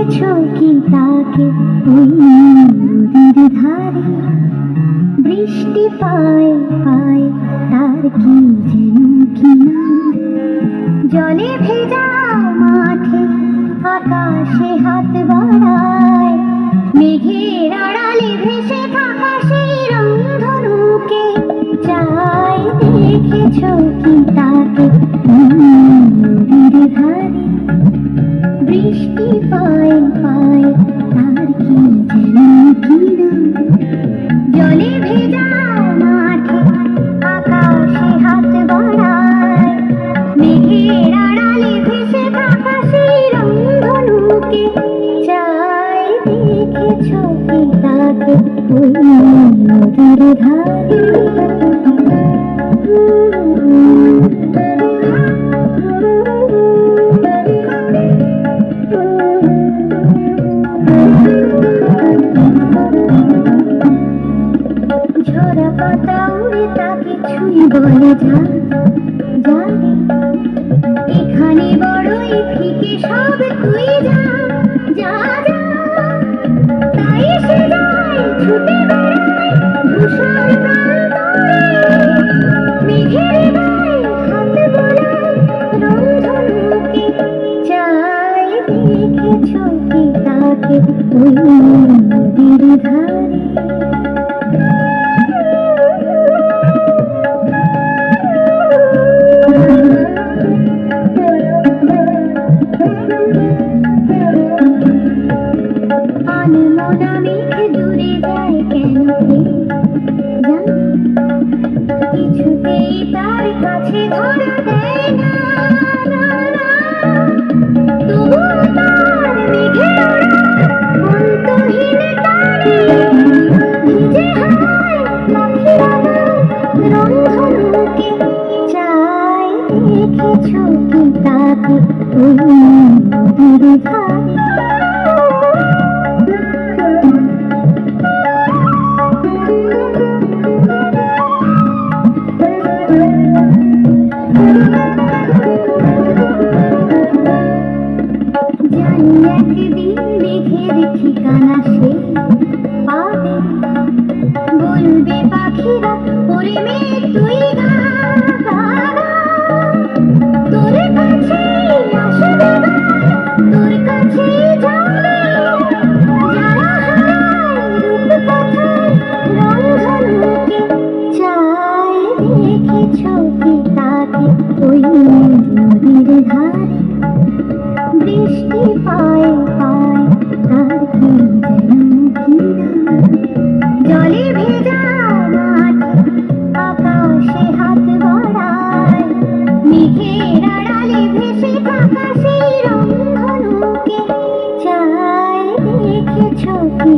দেখেছো কি তাকে ওই নদীর ধারে? বৃষ্টি পায় পায় তার কি যেন কি নাম। জলে ভেজা মাঠে আকাশে হাত বাড়ায়, মেঘের আড়ালে ভেসে থাকা সেই রংধনুকে চাই। দেখেছো কি তাকে নদীর ধারে? বৃষ্টি পায় পায় তার কি যেন কি নাম। জলে ভেজা মাঠে আকাশে হাত বাড়ায়, মেঘের আড়ালে ভেসে থাকা সেই রংধনুকে চাই। দেখেছো কি তাকে ওই নদীর ধারে? ঝরা পাতা উড়ে তাকে ছুঁই বলে যা জানে, এখানে বড়ই ফিকে সব তুই যা যা যা। তাই সে যায় ছুটে বেড়ায় ধূসর প্রান্তরে, মেঘের গায়ে হাত বোলায় রংধনুকে চাই। দেখেছো কি তাকে ওই নদীর ধারে? আনমনা মেঘ দূরে যায় কেন কে জানে, কিছুতেই তার কাছে ধরা দেয় না না না। তবুও তার মেঘের অন্তহীন টানে ভিজে হাওয়ায় পাখিরা গায় রংধনুকে চাই। দেখেছো কি তাকে ওই নদীর ধারে? জানি একদিন মেঘের ঠিকানা সে পাবে, বলবে পাখিরা ওরে মেঘ তুই গা গা গা। তোর কাছেই আসবে তোর কাছেই যাবে, যারা হারায় রূপকথার রংধনুকে চাই। দেখেছো কি তাকে ওই নদীর ধারে? বৃষ্টি পায় পায় তার কি যেন কি নাম। জলে ভেজা মাঠে আকাশে হাত বাড়ায়, মেঘের আড়ালে ভেসে থাকা সেই রংধনুকে চাই। দেখেছো কি